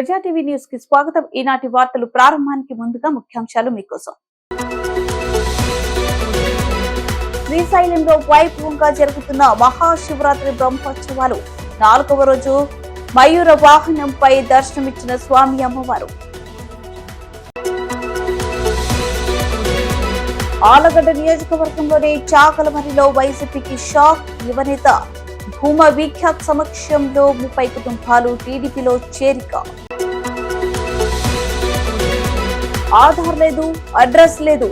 ప్రజా TV news కి స్వాగతం. ఈనాటి వార్తలు ప్రారంభానికి ముందుగా ముఖ్యాంశాలు మీకోసం. శ్రీశైలంలో వైభవంగా జరుగుతున్న మహాశివరాత్రి బ్రహ్మోత్సవాలు 4వ రోజు మయూర వాహనంపై దర్శనమిచ్చిన స్వామి అమ్మవారు. ఆలగడ్డ నియోజకవర్గంలోని చాకలమరిలో వైసీపీకి షాక్. యువనేత భూమా విఖ్యాత్ సమక్షంలో 30 కుటుంబాలు టీడీపీలో చేరిక. ఆధార్ లేదు, అడ్రస్ లేదు,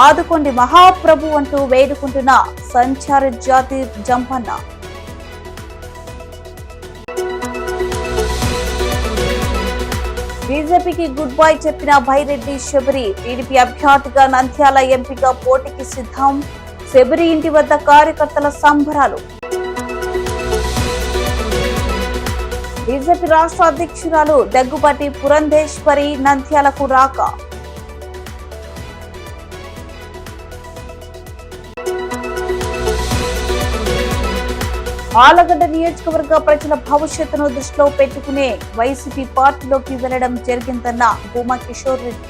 ఆదుకోండి మహాప్రభు అంటూ వేడుకుంటున్న సంచార జాతి జంపన్న. బీజేపీకి గుడ్ బై చెప్పిన భైరెడ్డి శబరి. టీడీపీ అభ్యర్థిగా నంద్యాల ఎంపీగా పోటీకి సిద్ధం. శబరి ఇంటి వద్ద కార్యకర్తల సంబరాలు. బీజేపీ రాష్ట్ర అధ్యక్షురాలు దగ్గుబాటి పురంధేశ్వరి నంద్యాలకు రాక. ఆలగడ్డ నియోజకవర్గ ప్రజల భవిష్యత్తును దృష్టిలో పెట్టుకునే వైసీపీ పార్టీలోకి వెళ్లడం జరిగిందన్న భూమా కిషోర్ రెడ్డి.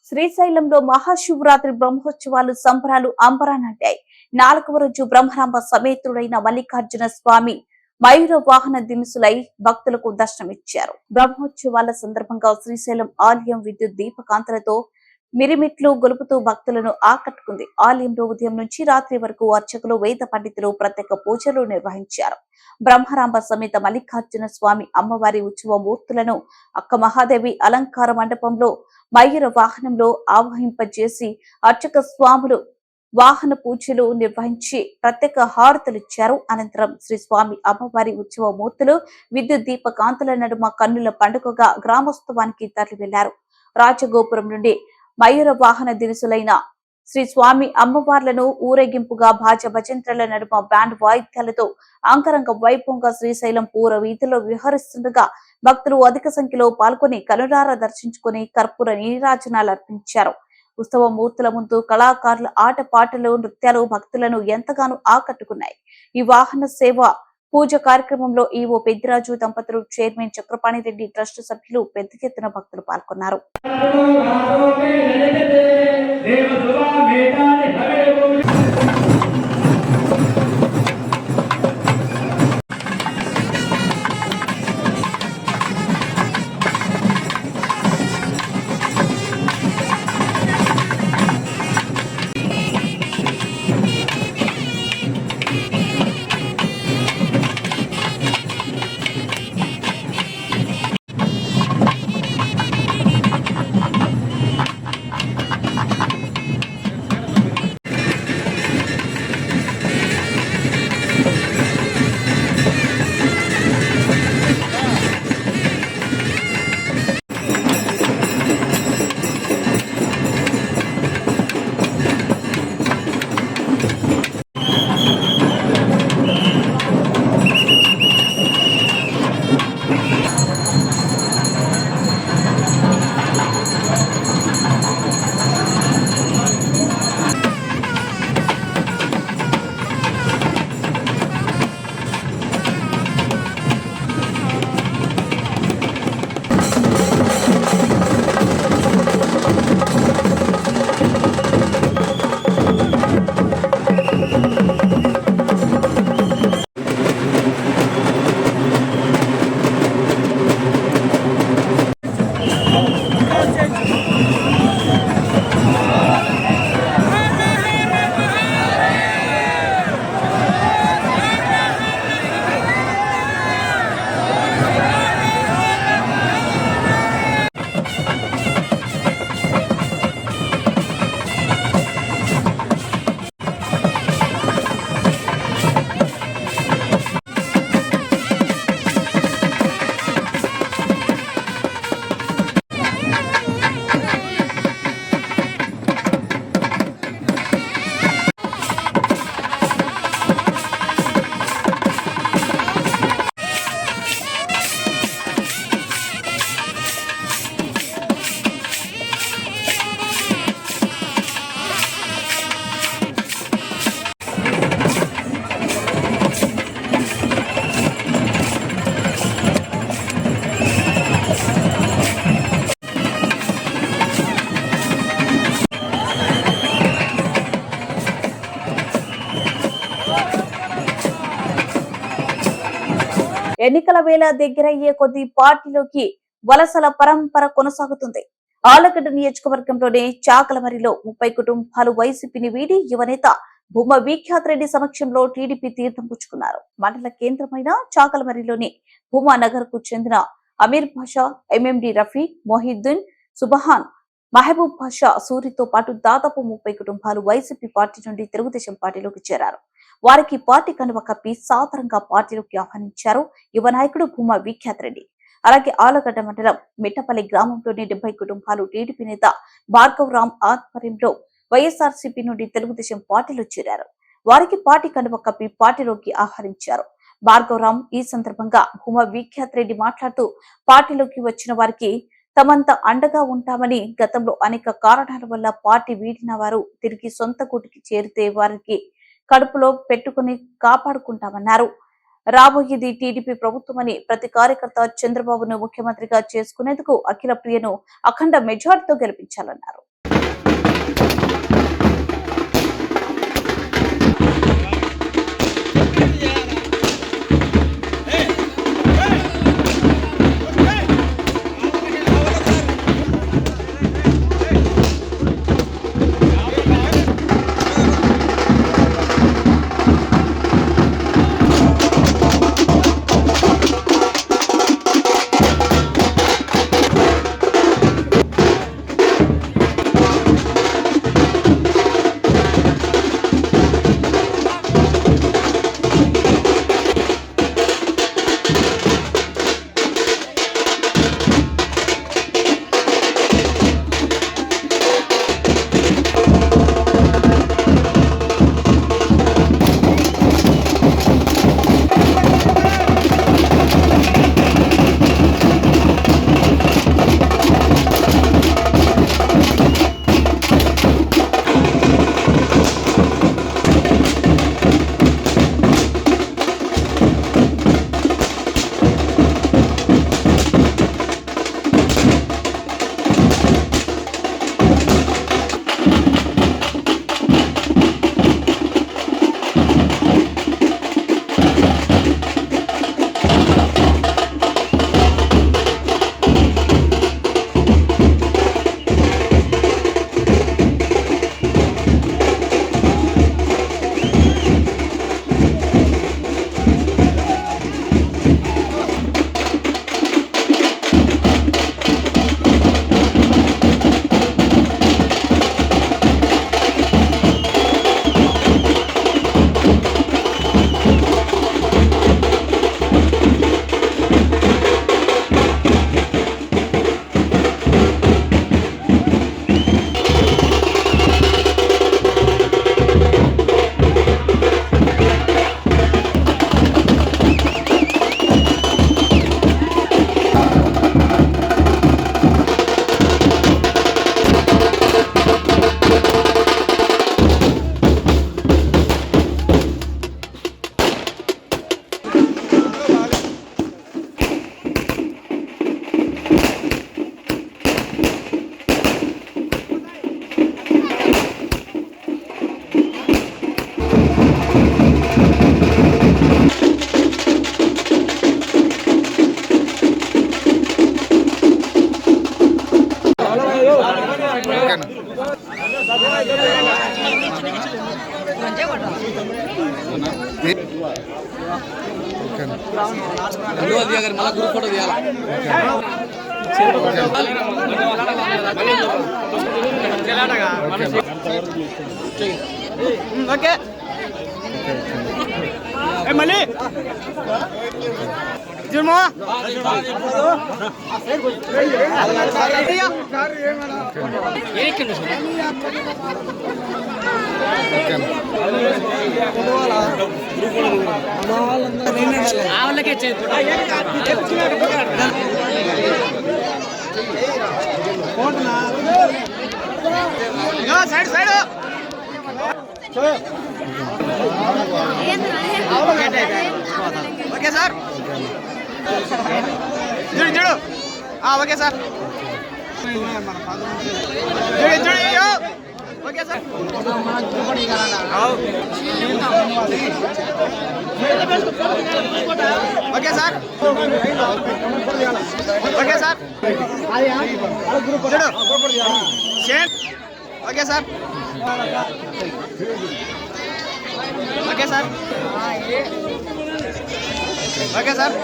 శ్రీశైలంలో మహాశివరాత్రి బ్రహ్మోత్సవాలు సంబరాలు అంబరానంటాయి. 4వ రోజు బ్రహ్మరాంబ సమేతుడైన మల్లికార్జున స్వామి మయూర వాహన దినుసులై భక్తులకు దర్శనమిచ్చారు. బ్రహ్మోత్సవాల సందర్భంగా శ్రీశైలం ఆలయం విద్యుత్ దీపకాంతలతో మిరిమిట్లు గొలుపుతూ భక్తులను ఆకట్టుకుంది. ఆలయంలో ఉదయం నుంచి రాత్రి వరకు అర్చకులు, వేద పండితులు ప్రత్యేక పూజలు నిర్వహించారు. బ్రహ్మరాంబ సమేత మల్లికార్జున స్వామి అమ్మవారి ఉత్సవ మూర్తులను అక్క మహాదేవి అలంకార మండపంలో మయూర వాహనంలో ఆవహింపజేసి అర్చక స్వాములు వాహన పూజలు నిర్వహించి ప్రత్యేక హారతులిచ్చారు. అనంతరం శ్రీ స్వామి అమ్మవారి ఉత్సవ మూర్తులు విద్యుత్ దీపకాంతుల నడుమ కన్నుల పండుగగా గ్రామోత్సవానికి తరలి వెళ్లారు. రాజగోపురం నుండి మయూర వాహన దినుసులైన శ్రీ స్వామి అమ్మవార్లను ఊరేగింపుగా భాజ భజంత్రల నడుమ బ్యాండ్ వాయిద్యాలతో అంగరంగ వైభవంగా శ్రీశైలం పూర వీధిలో విహరిస్తుండగా భక్తులు అధిక సంఖ్యలో పాల్గొని కనులారా దర్శించుకుని కర్పూర నీరాజనాలు అర్పించారు. ఉత్సవ మూర్తుల ముందు కళాకారుల ఆటపాటలు, నృత్యాలు భక్తులను ఎంతగానో ఆకట్టుకున్నాయి. ఈ వాహన సేవ పూజ కార్యక్రమంలో ఈవో పెద్దిరాజు దంపతులు, చైర్మన్ చక్రపాణి రెడ్డి, ట్రస్ట్ సభ్యులు పెద్ద ఎత్తున భక్తులు పాల్గొన్నారు. ఎన్నికల వేళ దగ్గరయ్యే కొద్ది పార్టీలోకి వలసల పరంపర కొనసాగుతుంది. ఆళ్లగడ్డ నియోజకవర్గంలోనే చాకలమరిలో 30 కుటుంబాలు వైసీపీని వీడి యువనేత భూమా విఖ్యాత్ రెడ్డి సమక్షంలో టీడీపీ తీర్థం పుచ్చుకున్నారు. మండల కేంద్రమైన చాకలమరిలోని భూమా నగర్ కు చెందిన అమీర్ పాషా, ఎంఎండి రఫీ, మొహిద్దీన్, సుబహాన్, మహబూబ్ పాషా, సూరితో పాటు దాదాపు 30 కుటుంబాలు వైసీపీ పార్టీ నుండి తెలుగుదేశం పార్టీలోకి చేరారు. వారికి పార్టీ కండువ కప్పి సాదరంగా పార్టీలోకి ఆహ్వానించారు యువ నాయకుడు భూమా విఖ్యాత్ రెడ్డి. అలాగే ఆళ్లగడ్డ మండలం మిట్టపల్లి గ్రామంలోని 70 కుటుంబాలు టీడీపీ నేత భార్గవరామ్ ఆధ్వర్యంలో వైఎస్ఆర్సీపీ నుండి తెలుగుదేశం పార్టీలో చేరారు. వారికి పార్టీ కండువ కప్పి పార్టీలోకి ఆహ్వానించారు. భార్గవరామ్ ఈ సందర్భంగా భూమా విఖ్యాత్ రెడ్డి మాట్లాడుతూ పార్టీలోకి వచ్చిన వారికి తమంత అండగా ఉంటామని, గతంలో అనేక కారణాల వల్ల పార్టీ వీడిన వారు తిరిగి సొంత గూటికి చేరితే వారికి కడుపులో పెట్టుకుని కాపాడుకుంటామన్నారు. రాబోయేది టీడీపీ ప్రభుత్వమని, ప్రతి కార్యకర్త చంద్రబాబును ముఖ్యమంత్రిగా చేసుకునేందుకు అఖిల ప్రియను అఖండ మెజార్టీతో గెలిపించాలన్నారు. మళ్ళీ గ్రూప్ ఫోటో తీయాలి. ఓకే మళ్ళీ జుమో సైడ్ సైడ్ ఓకే సార్ చూడు చూడు ఓకే సార్ చూడు చూడు okay okay sir okay sir okay sir చూడు okay sir okay sir okay sir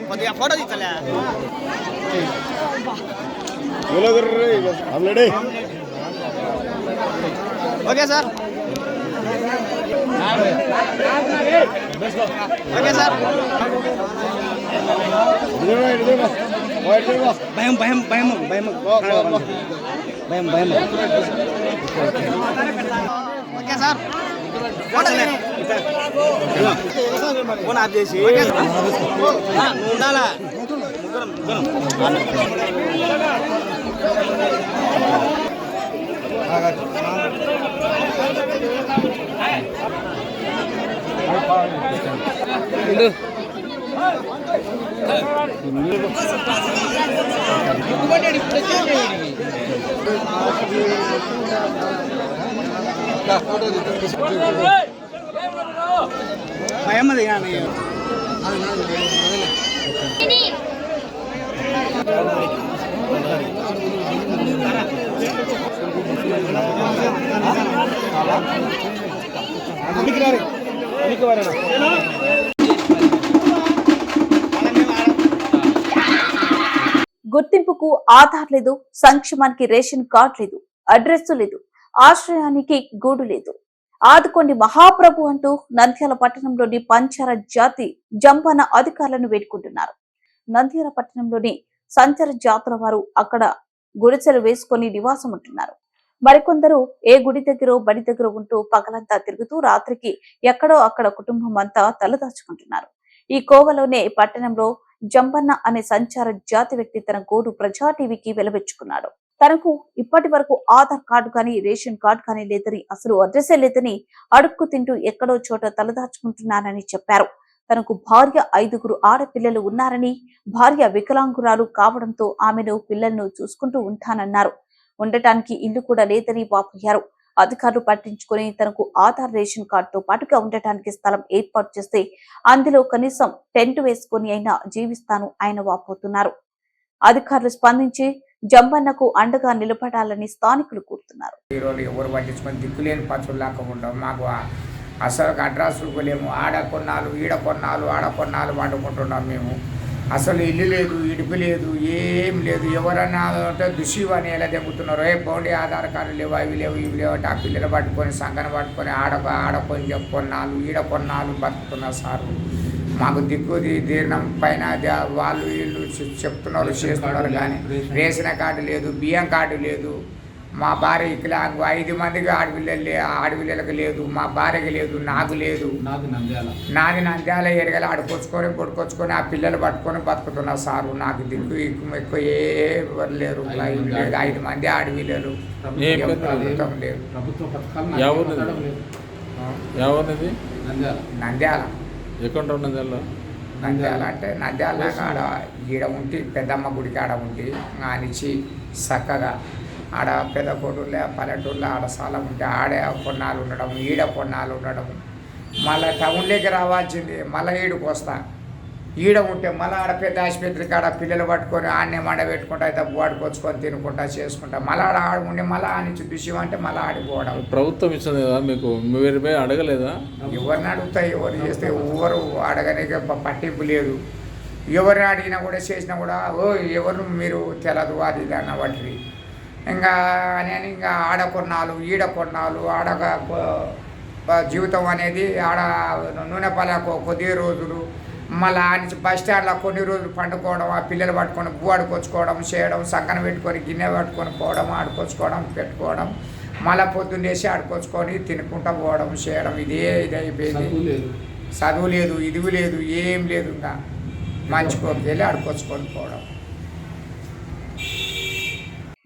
కొద్దిగా ఫోటో తీసలే ఓకే సార్ ఓకే సార్ భయం భయం భయం భయం భయం భయం ఓకే సార్ ఫోన్ ఆఫ్ చేసి ఉండాలా భయం అది గుర్తింపుకు ఆధార్ లేదు, సంక్షేమానికి రేషన్ కార్డు లేదు, అడ్రస్ లేదు, ఆశ్రయానికి గూడు లేదు. ఆదుకోండి మహాప్రభు అంటూ నంద్యాల పట్టణంలోని పంచార జాతి జంపన అధికారులను వేడుకుంటున్నారు. నంద్యాల పట్టణంలోని సంచార జాతుల వారు అక్కడ గుడిసెలు వేసుకొని నివాసం ఉంటున్నారు. మరికొందరు ఏ గుడి దగ్గర బడి దగ్గర ఉంటూ పగలంతా తిరుగుతూ రాత్రికి ఎక్కడో అక్కడ కుటుంబం అంతా తలదాచుకుంటున్నారు. ఈ కోవలోనే పట్టణంలో జంపన్న అనే సంచార జాతి వ్యక్తి తన గోడు ప్రజా టీవీకి వెలువెచ్చుకున్నాడు. తనకు ఇప్పటి వరకు ఆధార్ కార్డు కానీ రేషన్ కార్డు కానీ లేదని, అసలు అడ్రస్ లేదని, అడుక్కు తింటూ ఎక్కడో చోట తలదాచుకుంటున్నానని చెప్పారు. తనకు భార్య 5 ఆడపిల్లలు ఉన్నారని, భార్య వికలాంగురాలు కావడంతో ఆమెను పిల్లలను చూసుకుంటూ ఉంటానన్నారు. ఉండటానికి ఇల్లు కూడా లేదని వాపోయారు. అధికారులు పట్టించుకుని తనకు ఆధార్ రేషన్ కార్డుతో పాటుగా ఉండటానికి స్థలం ఏర్పాటు చేస్తే అందులో కనీసం టెంట్ వేసుకుని అయినా జీవిస్తాను ఆయన వాపోతున్నారు. అధికారులు స్పందించి జంపన్నకు అండగా నిలబడాలని స్థానికులు కోరుతున్నారు. ఎవరు పట్టించుకొని దిక్కులేని పచ్చులు లేకుండా మాకు అసలు అడ్రస్లు లేము. ఆడ కొన్నాళ్ళు ఈడ కొన్నాళ్ళు ఆడ కొన్నాళ్ళు వండుకుంటున్నాం మేము. అసలు ఇల్లు లేదు, ఇడుపు లేదు, ఏం లేదు. ఎవరన్నా అంటే దుషివు అని ఎలా దెంగుతున్నారు. పోండి ఆధార్ కార్డు లేవు, అవి లేవు, ఇవి లేవు అంటే ఆ పిల్లలు పట్టుకొని సంగన పట్టుకొని ఆడకొని కొన్నాళ్ళు ఈడ కొన్నాళ్ళు బతుకుతున్నారు సారు. మాకు దిక్కు దీర్ణం పైన వాళ్ళు వీళ్ళు చెప్తున్నారు చేస్తున్నారు, కానీ రేషన్ కార్డు లేదు, బియ్యం కార్డు లేదు. మా భార్య ఇక్కడ 5 మందికి ఆడపిల్లలకు లేదు, మా భార్యకి లేదు, నాకు లేదు. నాది నంద్యాల ఎరగల ఆడుకొచ్చుకొని పొడుకొచ్చుకొని ఆ పిల్లలు పట్టుకొని బతుకుతున్నా సారు. నాకు దిక్కు ఎక్కువ ఎవరు లేరు. 5 మంది ఆడపిల్లలు, ప్రభుత్వం లేదు. నంద్యాల నంద్యాల అంటే నంద్యాల ఆడ ఈడ ఉంటే పెద్దమ్మ గుడికి ఆడ ఉంటే ఆనిచ్చి చక్కగా ఆడ పెద్ద కోటూళ్ళే పల్లెటూళ్ళే ఆడ స్థలం ఉంటే ఆడే కొన్నాళ్ళు ఉండడం, ఈడ కొన్నాళ్ళు ఉండడం. మళ్ళీ టౌన్లోకి రావాల్సింది, మళ్ళీ ఈడకు వస్తా. ఈడ ఉంటే మళ్ళీ ఆడ పెద్ద ఆసుపత్రికి ఆడ పిల్లలు పట్టుకొని ఆడనే మండ పెట్టుకుంటా, అయితే వాడుకొచ్చుకొని తినుకుంటా చేసుకుంటా. మళ్ళీ ఆడ ఉండి మళ్ళీ ఆనిచ్చి దుష్యం అంటే మళ్ళీ ఆడిపోవడం. ప్రభుత్వం ఇచ్చింది కదా మీకు, మీరు అడగలేదా? ఎవరిని అడుగుతా, ఎవరు చేస్తే ఎవరు అడగనే పట్టింపు లేదు. ఎవరిని అడిగినా కూడా చేసినా కూడా ఎవరు మీరు తెలదు అది ఇది అన్న వాటివి. ఇంకా అని ఇంకా ఆడ కొన్నాళ్ళు ఈడ కొన్నాళ్ళు ఆడ జీవితం అనేది ఆడ నూనె పాల కొద్ది రోజులు, మళ్ళీ ఆనించి బస్ స్టాండ్లో కొన్ని రోజులు పండుకోవడం, ఆ పిల్లలు పట్టుకొని ఆడుకొచ్చుకోవడం చేయడం, సక్కన పెట్టుకొని గిన్నె పట్టుకొని పోవడం, ఆడుకొచ్చుకోవడం పెట్టుకోవడం, మళ్ళీ పొద్దున్నేసి ఆడుకొచ్చుకొని తినుకుంటూ పోవడం చేయడం. ఇదే అయిపోయింది. చదువు లేదు, ఇది లేదు, ఏం లేదు. ఇంకా మంచుకోకి వెళ్ళి ఆడుకొచ్చుకొని పోవడం.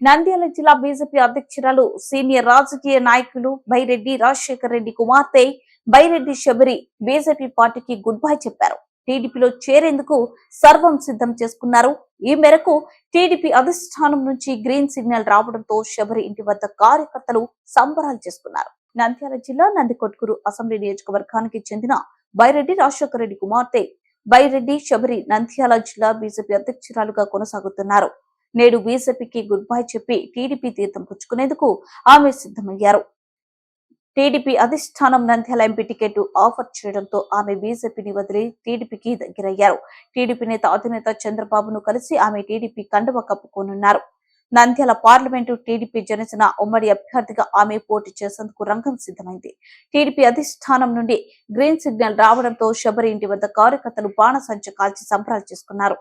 నంద్యాల జిల్లా బీజేపీ అధ్యక్షురాలు సీనియర్ రాజకీయ నాయకులు బైరెడ్డి రాజశేఖర్ రెడ్డి కుమార్తె బైరెడ్డి శబరి బీజేపీ పార్టీకి గుడ్ బై చెప్పారు. టీడీపీలో చేరేందుకు సర్వం సిద్ధం చేసుకున్నారు. ఈ మేరకు టీడీపీ అధిష్టానం నుంచి గ్రీన్ సిగ్నల్ రావడంతో శబరి ఇంటి వద్ద కార్యకర్తలు సంబరాలు చేసుకున్నారు. నంద్యాల జిల్లా నందికొట్కూరు అసెంబ్లీ నియోజకవర్గానికి చెందిన బైరెడ్డి రాజశేఖర రెడ్డి కుమార్తె బైరెడ్డి శబరి నంద్యాల జిల్లా బీజేపీ అధ్యక్షురాలుగా కొనసాగుతున్నారు. నేడు బీజేపీకి గుడ్ బై చెప్పి టీడీపీ తీర్థం పుచ్చుకునేందుకు ఆమె సిద్ధమయ్యారు. టీడీపీ అధిష్టానం నంద్యాల ఎంపీ టికెట్ ఆఫర్ చేయడంతో ఆమె బీజేపీని వదిలి టీడీపీకి దగ్గరయ్యారు. టీడీపీ నేత అధినేత చంద్రబాబును కలిసి ఆమె టీడీపీ కండువ కప్పుకోనున్నారు. నంద్యాల పార్లమెంటు టీడీపీ జనసేన ఉమ్మడి అభ్యర్థిగా ఆమె పోటీ చేసేందుకు రంగం సిద్ధమైంది. టీడీపీ అధిష్టానం నుండి గ్రీన్ సిగ్నల్ రావడంతో శబరి ఇంటి వద్ద కార్యకర్తలు బాణసంచ కాల్చి సంబరాలు చేసుకున్నారు.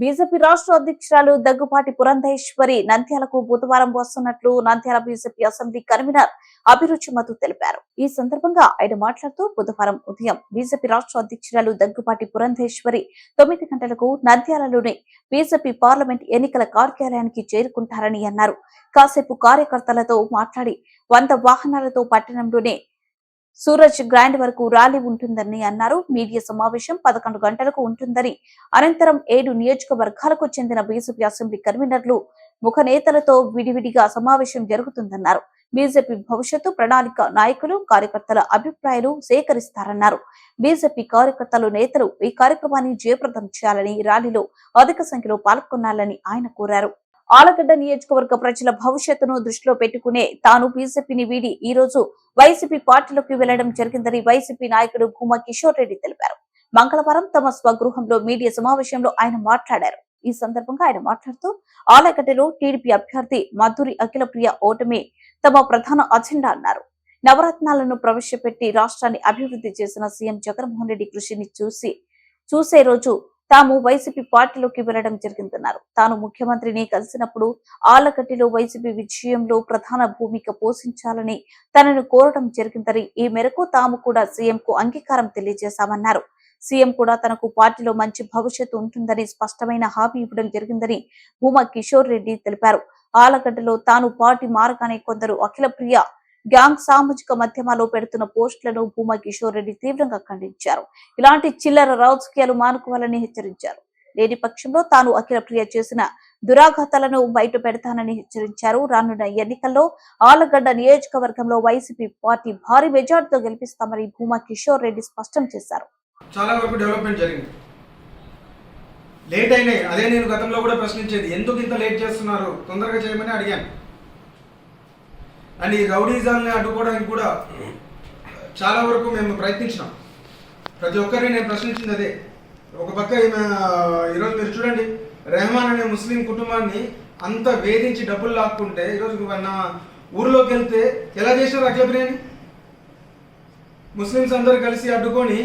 బీజేపీ రాష్ట్ర అధ్యక్షురాలు దగ్గుపాటి పురంధేశ్వరి నంద్యాలకు బుధవారం వస్తున్నట్లు నంద్యాల బీజేపీ అసెంబ్లీ కన్వీనర్ అభిరుచి మధు తెలిపారు. ఈ సందర్భంగా ఆయన మాట్లాడుతూ బుధవారం ఉదయం బీజేపీ రాష్ట్ర అధ్యక్షురాలు దగ్గుపాటి పురంధేశ్వరి 9 గంటలకు నంద్యాలలోని బీజేపీ పార్లమెంట్ ఎన్నికల కార్యాలయానికి చేరుకుంటారని అన్నారు. కాసేపు కార్యకర్తలతో మాట్లాడి 100 వాహనాలతో పట్టణంలోనే సూరజ్ గ్రాండ్ వరకు ర్యాలీ ఉంటుందని అన్నారు. మీడియా సమావేశం 11 గంటలకు ఉంటుందని, అనంతరం 7 నియోజకవర్గాలకు చెందిన బీజేపీ అసెంబ్లీ కన్వీనర్లు ముఖ నేతలతో విడివిడిగా సమావేశం జరుగుతుందన్నారు. బీజేపీ భవిష్యత్తు ప్రణాళిక నాయకులు కార్యకర్తల అభిప్రాయాలు సేకరిస్తారన్నారు. బీజేపీ కార్యకర్తలు నేతలు ఈ కార్యక్రమాన్ని జయప్రదం చేయాలని, ర్యాలీలో అధిక సంఖ్యలో పాల్గొనాలని ఆయన కోరారు. ఆలగడ్డ నియోజకవర్గ ప్రజల భవిష్యత్తును దృష్టిలో పెట్టుకునే తాను బీజేపీని వీడి ఈ రోజు వైసీపీ పార్టీలోకి వెళ్లడం జరిగిందని వైసీపీ నాయకుడు భూమా కిషోర్ రెడ్డి తెలిపారు. మంగళవారం తమ స్వగృహంలో మీడియా సమావేశంలో ఆయన మాట్లాడారు. ఈ సందర్భంగా ఆయన మాట్లాడుతూ ఆలగడ్డలో టీడీపీ అభ్యర్థి మధురి అఖిలప్రియ ఓటమి తమ ప్రధాన అజెండా అన్నారు. నవరత్నాలను ప్రవేశపెట్టి రాష్ట్రాన్ని అభివృద్ధి చేసిన సీఎం జగన్మోహన్ రెడ్డి కృషిని చూసే రోజు తాము వైసీపీ పార్టీలోకి వెళ్లడం జరిగిందన్నారు. తాను ముఖ్యమంత్రిని కలిసినప్పుడు ఆలగడ్డలో వైసీపీ విజయంలో ప్రధాన భూమిక పోషించాలని తనను కోరడం జరిగిందని, ఈ మేరకు తాము కూడా సీఎంకు అంగీకారం తెలియజేశామన్నారు. సీఎం కూడా తనకు పార్టీలో మంచి భవిష్యత్తు ఉంటుందని స్పష్టమైన హామీ ఇవ్వడం జరిగిందని భూమా కిషోర్ రెడ్డి తెలిపారు. ఆలగడ్డలో తాను పార్టీ మారగానే కొందరు అఖిలప్రియ గ్యాంగ్ సామాజిక మాధ్యమాల్లో పెడుతున్న పోస్టులను భూమా కిషోర్ రెడ్డి తీవ్రంగా ఖండించారు. ఇలాంటి చిల్లర రాజకీయాలు మానుకోవాలని హెచ్చరించారు. లేని పక్షంలో తాను అఖిలప్రియ చేసిన దురాఘాతాలను బయట పెడతానని హెచ్చరించారు. రానున్న ఎన్నికల్లో ఆలగడ్డ నియోజకవర్గంలో వైసీపీ పార్టీ భారీ మెజార్టీతో గెలిపిస్తామని భూమా కిషోర్ రెడ్డి స్పష్టం చేశారు. చాలా వరకు డెవలప్మెంట్ జరిగింది. లేట్ అయినాయి. అదే నేను గతంలో కూడా ప్రశ్నించేది, ఎందుకు ఇంత లేట్ చేస్తున్నారు, తొందరగా చేయమని అడిగాను. అండ్ ఈ రౌడీజాల్ని అడ్డుకోవడానికి కూడా చాలా వరకు మేము ప్రయత్నించినాం. ప్రతి ఒక్కరిని నేను ప్రశ్నించింది అదే. ఒక పక్క ఈరోజు మీరు చూడండి, రెహమాన్ అనే ముస్లిం కుటుంబాన్ని అంత వేధించి డబ్బులు లాక్కుంటే ఈరోజు మన ఊర్లోకి వెళ్తే ఎలా చేసినారు అఖిలప్రియని? ముస్లిమ్స్ అందరూ కలిసి అడ్డుకొని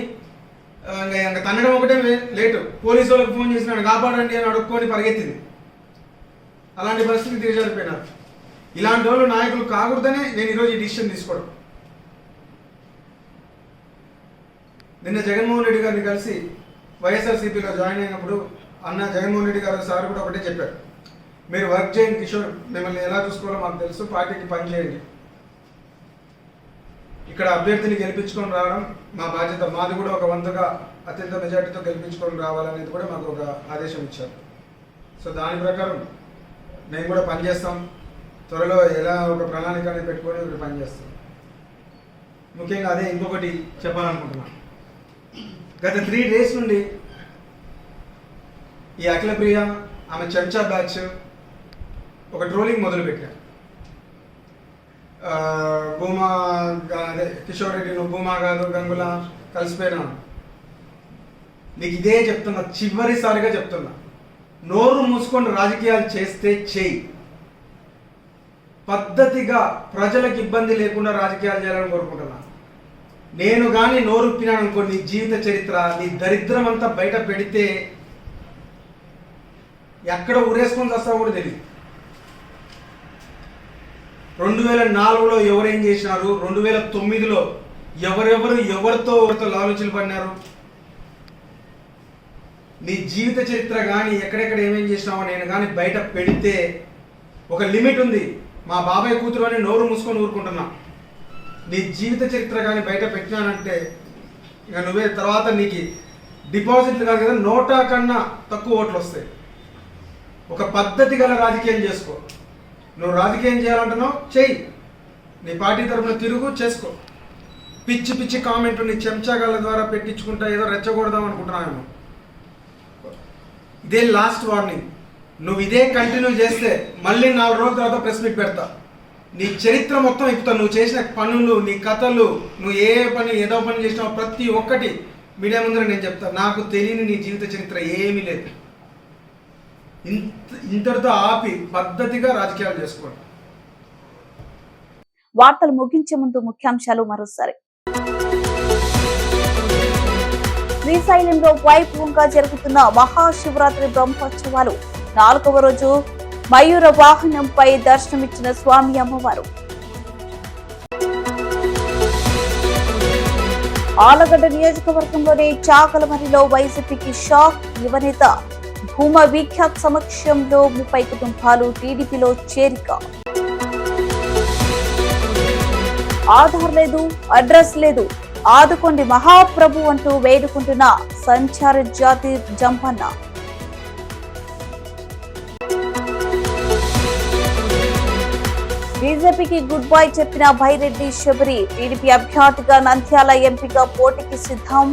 ఇంకా తన్నడం ఒకటే లేటు. పోలీసు వాళ్ళకి ఫోన్ చేసినాడు, కాపాడండి అని అడుక్కొని పరిగెత్తింది. అలాంటి పరిస్థితికి దిగజారిపోయినారు. ఇలాంటి వాళ్ళు నాయకులు కాకూడదనే నేను ఈరోజు ఈ డిసిషన్ తీసుకోవడం. నిన్న జగన్మోహన్ రెడ్డి గారిని కలిసి వైఎస్ఆర్సీపీలో జాయిన్ అయినప్పుడు అన్న జగన్మోహన్ రెడ్డి గారు సార్ కూడా ఒకటే చెప్పారు, మీరు వర్క్ చేయండి కిషోర్, మిమ్మల్ని ఎలా చూసుకోవాలో మాకు తెలుసు, పార్టీకి పని చేయండి, ఇక్కడ అభ్యర్థిని గెలిపించుకొని రావడం మా బాధ్యత, మాది కూడా ఒక వంతుగా అత్యంత మెజార్టీతో గెలిపించుకొని రావాలనేది కూడా మాకు ఒక ఆదేశం ఇచ్చారు. సో దాని ప్రకారం మేము కూడా పనిచేస్తాం. త్వరలో ఎలా ఒక ప్రణాళికని పెట్టుకొని ఇక్కడ పనిచేస్తాం. ముఖ్యంగా అదే ఇంకొకటి చెప్పాలనుకుంటున్నాను. గత 3 days నుండి ఈ అఖిలప్రియ ఆమె చెంచా బ్యాచ్ ఒక ట్రోలింగ్ మొదలుపెట్టారు. భూమా అదే కిషోర్ రెడ్డి, నువ్వు భూమా కాదు గంగుల కలిసిపోయినా. నీకు ఇదే చెప్తున్నా, చివరిసారిగా చెప్తున్నా, నోరు మూసుకొని రాజకీయాలు చేస్తే చేయి. పద్ధతిగా ప్రజలకు ఇబ్బంది లేకుండా రాజకీయాలు చేయాలని కోరుకుంటున్నా. నేను కానీ నోరుప్పినాను అనుకో, నీ జీవిత చరిత్ర, నీ దరిద్రం అంతా బయట పెడితే ఎక్కడ ఊరేసుకొని వస్తావో కూడా తెలియదు. 2004లో ఎవరేం చేసినారు, 2009లో ఎవరితో ఆలోచనలు పడినారు. నీ జీవిత చరిత్ర కానీ ఎక్కడెక్కడ ఏమేం చేసినావో నేను కానీ బయట పెడితే ఒక లిమిట్ ఉంది. మా బాబాయ్ కూతురు అని నోరు మూసుకొని ఊరుకుంటున్నా. నీ జీవిత చరిత్ర కానీ బయట పెట్టినానంటే ఇక నువ్వే తర్వాత నీకు డిపాజిట్లు కాదు కదా, నోటా కన్నా తక్కువ ఓట్లు వస్తాయి. ఒక పద్ధతి గల రాజకీయం చేసుకో. నువ్వు రాజకీయం చేయాలంటున్నావు, చెయ్యి. నీ పార్టీ తరఫున తిరుగు, చేసుకో. పిచ్చి పిచ్చి కామెంట్లు నీ చెంచాగాళ్ళ ద్వారా పెట్టించుకుంటా ఏదో రెచ్చగొడదాం అనుకుంటున్నాను. ఇదే లాస్ట్ వార్నింగ్. నువ్వు ఇదే కంటిన్యూ చేస్తే మళ్ళీ 4 రోజుల తర్వాత ప్రెస్ మీట్ పెడతా. నీ చరిత్ర మొత్తం ఇప్పుతా. నువ్వు చేసిన పనులు, నీ కథలు, నువ్వు ఏదో పని చేసినావు ప్రతి ఒక్కటి మీడియా ముందర నేను చెప్తా. నాకు తెలియని నీ జీవిత చరిత్ర ఏమీ లేదు. ఇంతటితో ఆపి పద్ధతిగా రాజకీయాలు చేసుకోండి. వార్తలు ముగించే ముందు ముఖ్యాంశాలు మరోసారి. శ్రీశైలంలో వైభవంగా జరుగుతున్న మహాశివరాత్రి బ్రహ్మోత్సవాలు 4వ రోజు మయూర వాహనంపై దర్శనమిచ్చిన స్వామి అమ్మవారు. ఆలగడ్డ నియోజకవర్గంలోని చాకలమరిలో వైసీపీకి షాక్. యువనేత భూమా విఖ్యాత్ సమక్షంలో 30 కుటుంబాలు టీడీపీలో చేరిక. ఆధార్ లేదు, అడ్రస్ లేదు, ఆదుకోండి మహాప్రభు అంటూ వేడుకుంటున్న సంచార జాతి జంపన్న. బీజేపీకి గుడ్ బై చెప్పిన భైరెడ్డి శబరి. టీడీపీ అభ్యర్థిగా నంద్యాల ఎంపీగా పోటీకి సిద్ధం.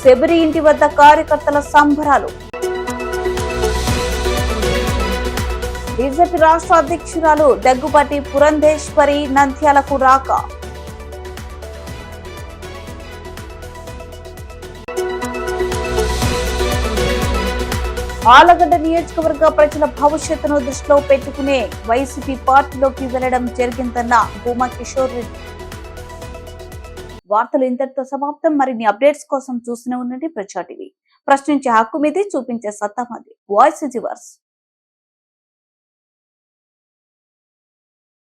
శబరి ఇంటి వద్ద కార్యకర్తల సంబరాలు. బీజేపీ రాష్ట్ర అధ్యక్షురాలు దగ్గుబాటి పురంధేశ్వరి నంద్యాలకు రాక. ఆలగడ్డ నియోజకవర్గ ప్రజల భవిష్యత్తును దృష్టిలో పెట్టుకునే వైసీపీ పార్టీలోకి వెళ్లడం జరిగిందన్న భూమా కిషోర్ రెడ్డి. వార్తలు ఇంతటితో సమాప్తం. మరిన్ని అప్డేట్స్ కోసం చూస్తూనే ఉండండి ప్రజా టీవీ. ప్రశ్నించే హక్కు మీది, చూపించే సత్తా మాది. Voice is yours.